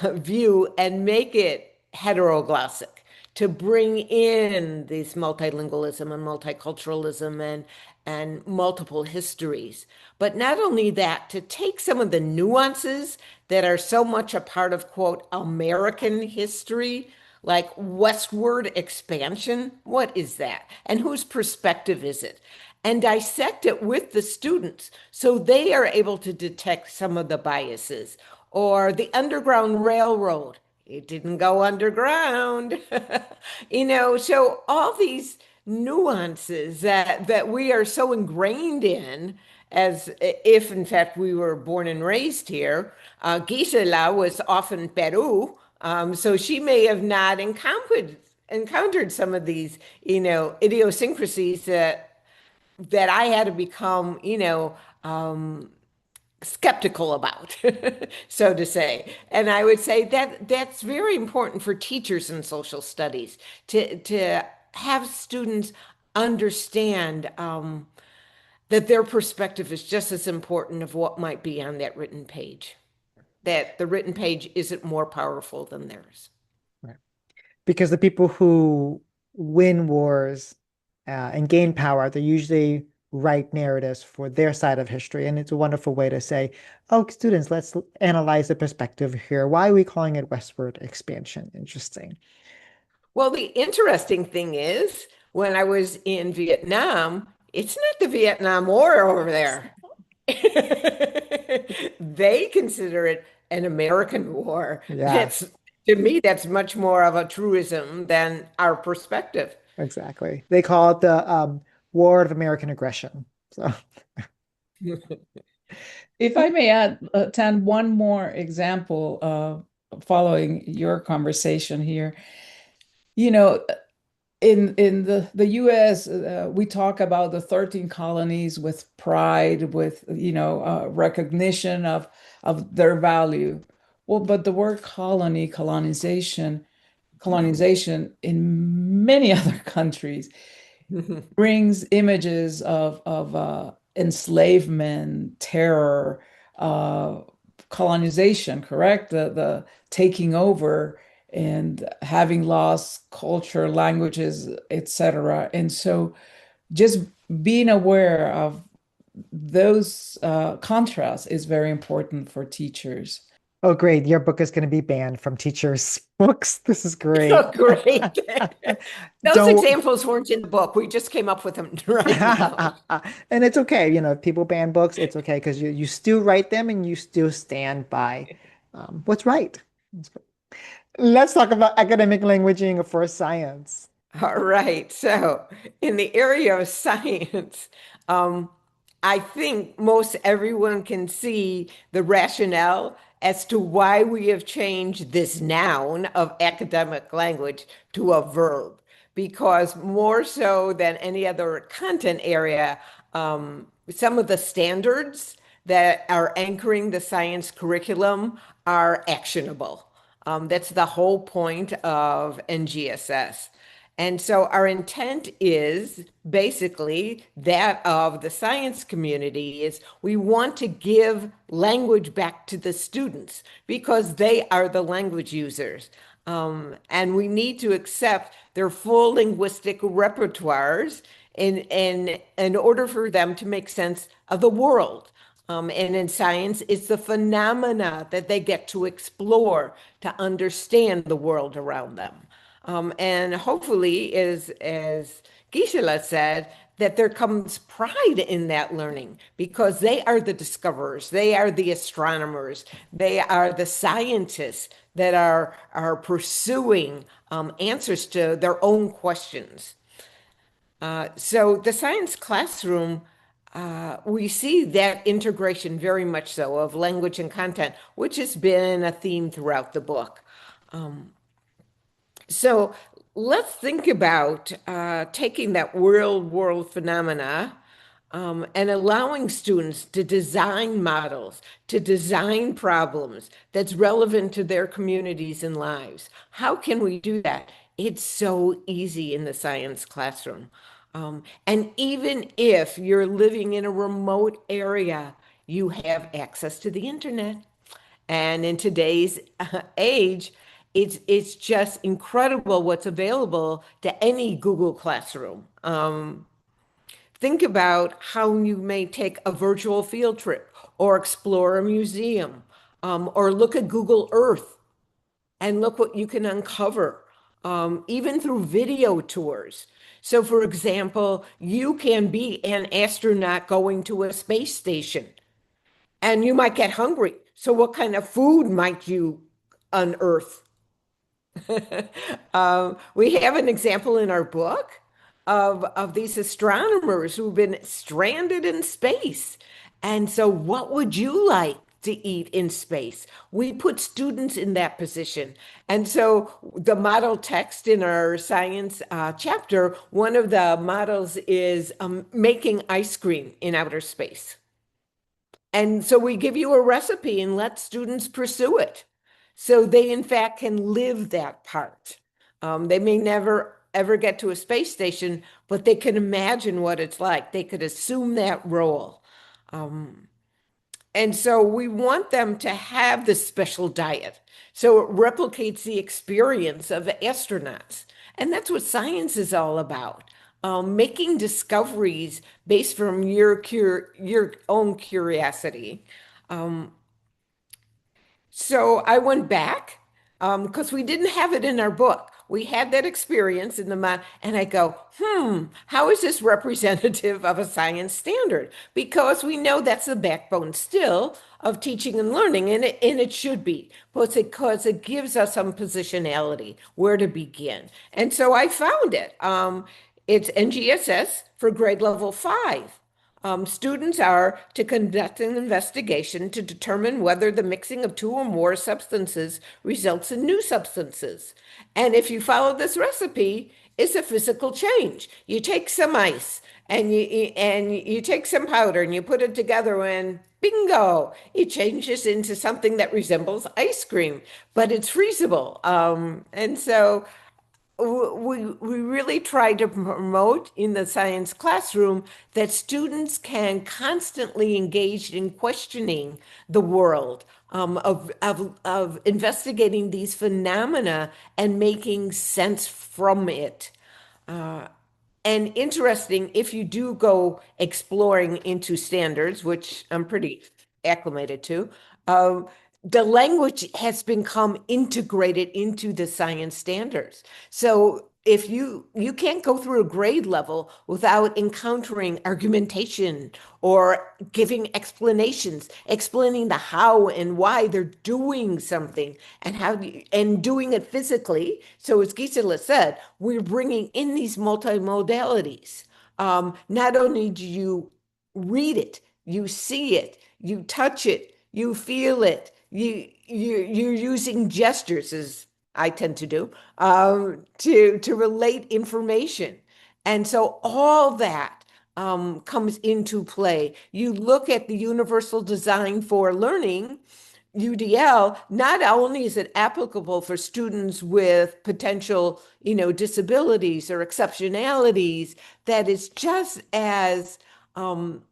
view and make it heteroglossic, to bring in this multilingualism and multiculturalism and multiple histories. But not only that, to take some of the nuances that are so much a part of, quote, American history, like westward expansion. What is that? And whose perspective is it? And dissect it with the students so they are able to detect some of the biases. Or the Underground Railroad, it didn't go underground. So all these nuances that we are so ingrained in, as if in fact we were born and raised here. Gisela was off in Peru, so she may have not encountered some of these, idiosyncrasies that I had to become, skeptical about, so to say. And I would say that that's very important for teachers in social studies to have students understand that their perspective is just as important of what might be on that written page, that the written page isn't more powerful than theirs. Right. Because the people who win wars and gain power, they usually write narratives for their side of history. And it's a wonderful way to say, oh, students, let's analyze the perspective here. Why are we calling it westward expansion? Interesting. Well, the interesting thing is, when I was in Vietnam, it's not the Vietnam War over there. They consider it an American war. Yeah, That's, to me, that's much more of a truism than our perspective. exactly. They call it the War of American Aggression. So, If I may add, Tan, one more example following your conversation here. You know, in the US, we talk about the 13 colonies with pride, with recognition of their value. Well, but the word colony, colonization in many other countries brings images of enslavement, terror, uh, colonization, correct? The taking over and having lost culture, languages, etc. And so just being aware of those contrasts is very important for teachers. oh, great. Your book is going to be banned from teachers' books. This is great. Oh, great. Those Don't, examples weren't in the book. We just came up with them right now. and it's okay. If people ban books, it's okay because you still write them and you still stand by what's right. Let's talk about academic languaging for science. All right. So, in the area of science, um, I think most everyone can see the rationale as to why we have changed this noun of academic language to a verb. Because more so than any other content area, some of the standards that are anchoring the science curriculum are actionable. That's the whole point of NGSS. And so our intent is basically that of the science community is we want to give language back to the students because they are the language users. And we need to accept their full linguistic repertoires in order for them to make sense of the world. And in science, it's the phenomena that they get to explore to understand the world around them. And hopefully, as Gisela said, that there comes pride in that learning because they are the discoverers, they are the astronomers, they are the scientists that are pursuing answers to their own questions. So the science classroom, we see that integration very much so of language and content, which has been a theme throughout the book. So let's think about taking that world phenomena and allowing students to design models, to design problems that's relevant to their communities and lives. How can we do that? It's so easy in the science classroom. And even if you're living in a remote area, you have access to the internet. And in today's age, it's just incredible what's available to any Google Classroom. Think about how you may take a virtual field trip or explore a museum or look at Google Earth and look what you can uncover, even through video tours. So, for example, you can be an astronaut going to a space station and you might get hungry. So, what kind of food might you unearth? We have an example in our book of these astronomers who've been stranded in space. And so, what would you like to eat in space? We put students in that position. And so, the model text in our science chapter, one of the models is making ice cream in outer space. And so we give you a recipe and let students pursue it. So they, in fact, can live that part. They may never ever get to a space station, but they can imagine what it's like. They could assume that role. And so we want them to have this special diet. So it replicates the experience of astronauts. And that's what science is all about. Making discoveries based from your own curiosity. So I went back because we didn't have it in our book. We had that experience in the mind, and I go, how is this representative of a science standard? Because we know that's the backbone still of teaching and learning, and it should be, because it gives us some positionality, where to begin. And so I found it. It's NGSS for grade level 5. Students are to conduct an investigation to determine whether the mixing of two or more substances results in new substances. And if you follow this recipe, it's a physical change. You take some ice and you take some powder and you put it together and bingo, it changes into something that resembles ice cream, but it's freezable. And so we really try to promote in the science classroom that students can constantly engage in questioning the world, of investigating these phenomena and making sense from it. And interesting, if you do go exploring into standards, which I'm pretty acclimated to, the language has become integrated into the science standards. So if you can't go through a grade level without encountering argumentation or giving explanations, explaining the how and why they're doing something and and doing it physically. So as Gisela said, we're bringing in these multimodalities. Not only do you read it, you see it, you touch it, you feel it, you're using gestures, as I tend to do, to relate information. And so all that comes into play. You look at the universal design for learning, UDL, not only is it applicable for students with potential, disabilities or exceptionalities, that is just as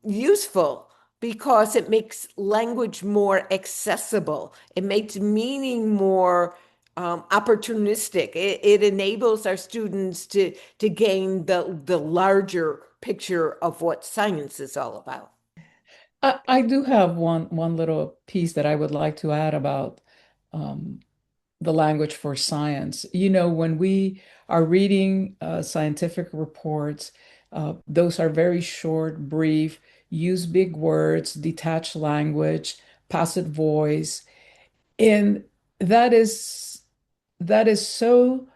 useful because it makes language more accessible. It makes meaning more opportunistic. It enables our students to gain the larger picture of what science is all about. I do have one little piece that I would like to add about um, the language for science. When we are reading scientific reports, those are very short, brief, use big words, detached language, passive voice, and that is that is so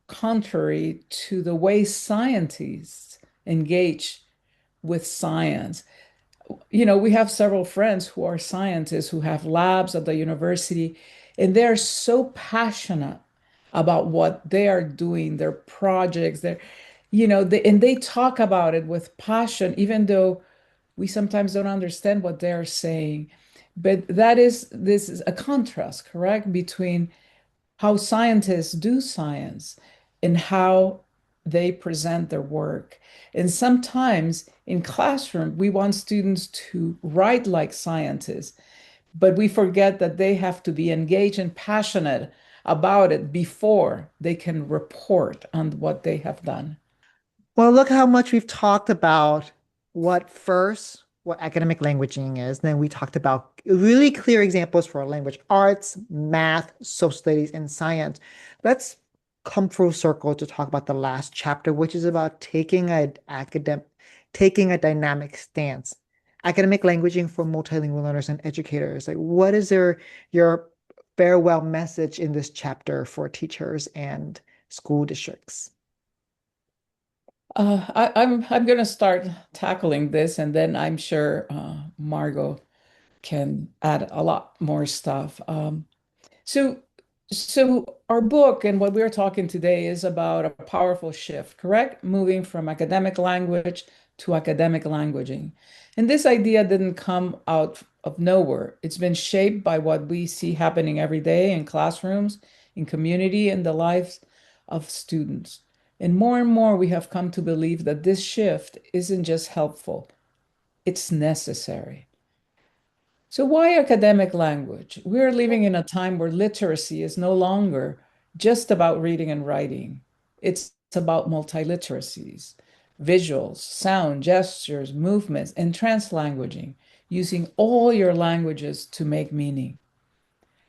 contrary to the way scientists engage with science. We have several friends who are scientists who have labs at the university, and they're so passionate about what they are doing, their projects, and they talk about it with passion, even though we sometimes don't understand what they're saying. But this is a contrast, correct, between how scientists do science and how they present their work. And sometimes in classroom, we want students to write like scientists, but we forget that they have to be engaged and passionate about it before they can report on what they have done. Well, look how much we've talked about what academic languaging is. Then we talked about really clear examples for language arts, math, social studies, and science. Let's come full circle to talk about the last chapter, which is about taking a dynamic stance. Academic languaging for multilingual learners and educators. Like, what is your farewell message in this chapter for teachers and school districts? I'm going to start tackling this, and then I'm sure Margo can add a lot more stuff. So, so our book and what we're talking today is about a powerful shift, correct? Moving from academic language to academic languaging. And this idea didn't come out of nowhere. It's been shaped by what we see happening every day in classrooms, in community, in the lives of students. And more, we have come to believe that this shift isn't just helpful, it's necessary. So, why academic language? We're living in a time where literacy is no longer just about reading and writing, it's about multiliteracies, visuals, sound, gestures, movements, and translanguaging, using all your languages to make meaning.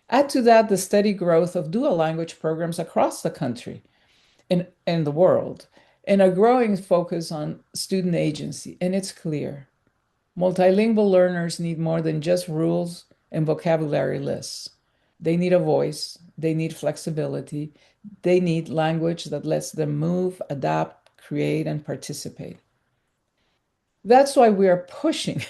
Add to that the steady growth of dual language programs across the country in the world, and a growing focus on student agency. And it's clear multilingual learners need more than just rules and vocabulary lists. They need a voice, they need flexibility, they need language that lets them move, adapt, create, and participate. That's why we are pushing,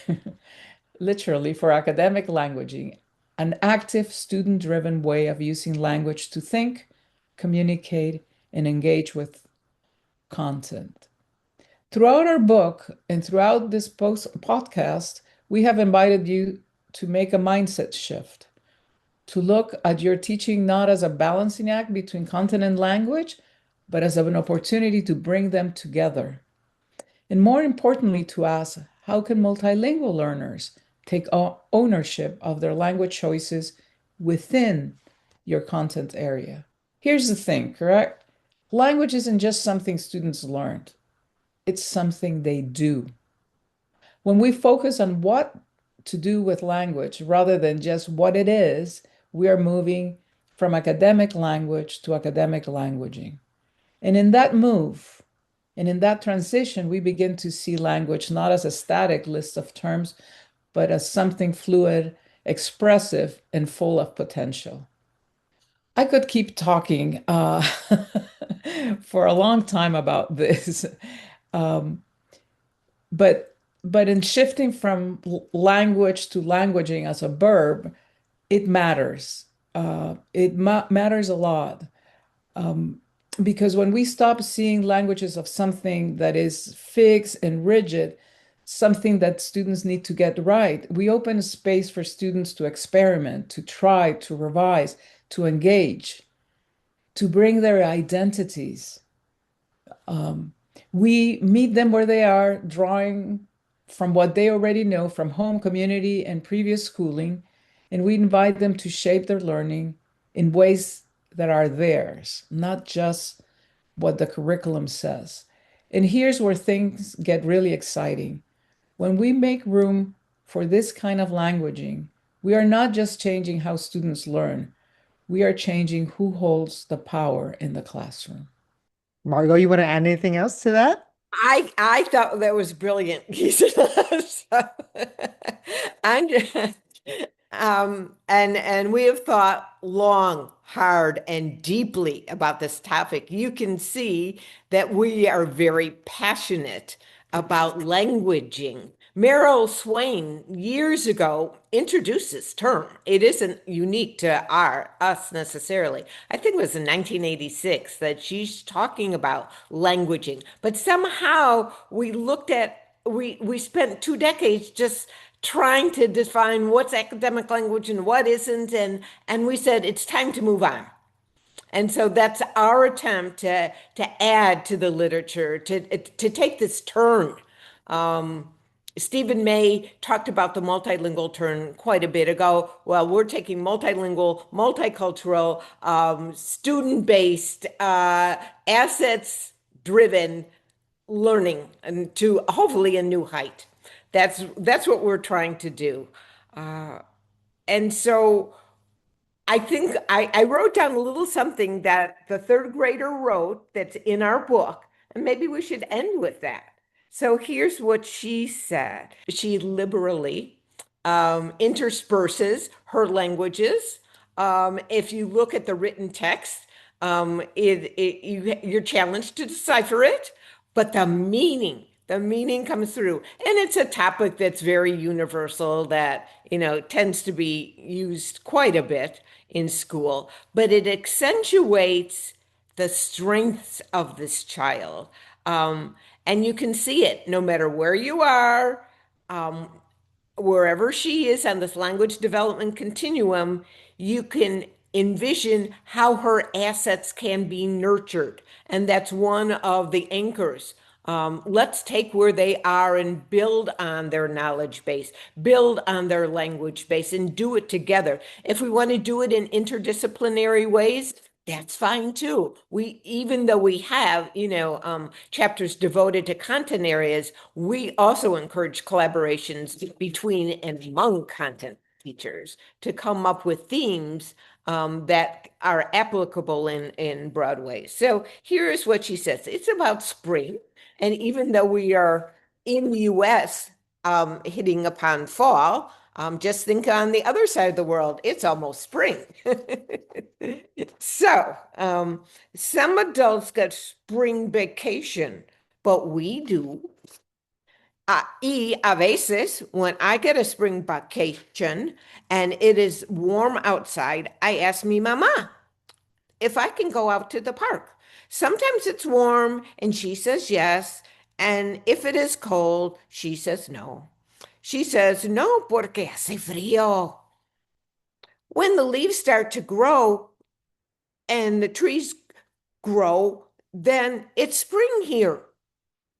literally, for academic languaging, an active, student driven way of using language to think, communicate, and engage with content. Throughout our book and throughout this podcast, we have invited you to make a mindset shift, to look at your teaching not as a balancing act between content and language, but as an opportunity to bring them together. And more importantly, to ask, how can multilingual learners take ownership of their language choices within your content area? Here's the thing, correct? Language isn't just something students learned, it's something they do. When we focus on what to do with language rather than just what it is, we are moving from academic language to academic languaging. And in that move, and in that transition, we begin to see language not as a static list of terms, but as something fluid, expressive, and full of potential. I could keep talking for a long time about this. Um, but in shifting from language to languaging as a verb, it matters. It matters a lot. Um, because when we stop seeing languages of something that is fixed and rigid, something that students need to get right. We open a space for students to experiment, to try, to revise, to engage, to bring their identities. Um, we meet them where they are, drawing from what they already know from home, community, and previous schooling, and we invite them to shape their learning in ways that are theirs, not just what the curriculum says. And here's where things get really exciting. When we make room for this kind of languaging, we are not just changing how students learn, we are changing who holds the power in the classroom. Margo, you want to add anything else to that? I thought that was brilliant, Gisela. So, I'm just, and we have thought long, hard, and deeply about this topic. You can see that we are very passionate about languaging. Meryl Swain years ago introduced this term. It isn't unique to us necessarily. I think it was in 1986 that she's talking about languaging. But somehow we spent 2 decades just trying to define what's academic language and what isn't, and we said it's time to move on. And so that's our attempt to add to the literature, to take this turn. Um, Stephen May talked about the multilingual turn quite a bit ago. Well, we're taking multilingual, multicultural, student-based, assets-driven learning and to hopefully a new height. That's what we're trying to do. Uh, and so I think I wrote down a little something that the third grader wrote that's in our book, and maybe we should end with that. So here's what she said. She liberally intersperses her languages. If you look at the written text, you're challenged to decipher it, but the meaning comes through. And it's a topic that's very universal that, tends to be used quite a bit in school, but it accentuates the strengths of this child. And you can see it no matter where you are, um, wherever she is on this language development continuum, you can envision how her assets can be nurtured. And that's one of the anchors. Let's take where they are and build on their knowledge base, build on their language base, and do it together. If we want to do it in interdisciplinary ways, that's fine too. Even though we have, chapters devoted to content areas, we also encourage collaborations between and among content teachers to come up with themes that are applicable in broad ways. So here's what she says. It's about spring. And even though we are in the US hitting upon fall, just think on the other side of the world, it's almost spring. So, some adults get spring vacation, but we do. A veces, when I get a spring vacation and it is warm outside, I ask me mama if I can go out to the park. Sometimes it's warm and she says yes. And if it is cold, she says no. She says, no, porque hace frío. When the leaves start to grow and the trees grow, then it's spring here.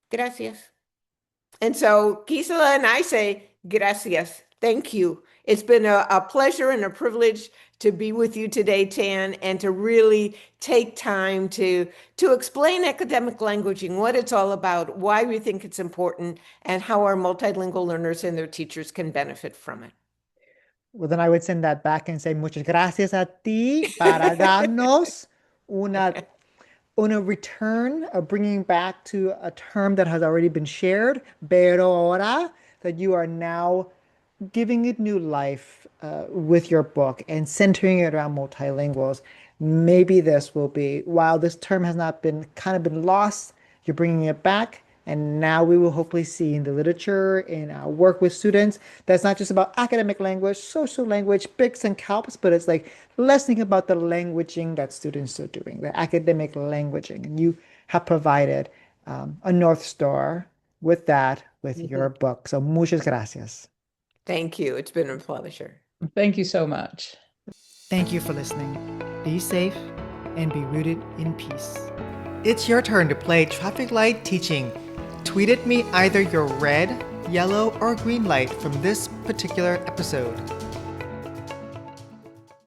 Gracias. And so Gisela and I say, gracias, thank you. It's been a pleasure and a privilege to be with you today, Tan, and to really take time to explain academic languaging, what it's all about, why we think it's important, and how our multilingual learners and their teachers can benefit from it. Well, then I would send that back and say, muchas gracias a ti para darnos una return of bringing back to a term that has already been shared, pero ahora, that you are now giving it new life with your book and centering it around multilinguals. Maybe this will be, while this term has not been kind of been lost, you're bringing it back. And now we will hopefully see in the literature, in our work with students, that's not just about academic language, social language, picks and calps, but it's like let's think about the languaging that students are doing, the academic languaging. And you have provided a North Star with that with your book. So muchas gracias. Thank you. It's been a pleasure. Thank you so much. Thank you for listening. Be safe and be rooted in peace. It's your turn to play traffic light teaching. Tweet at me either your red, yellow, or green light from this particular episode.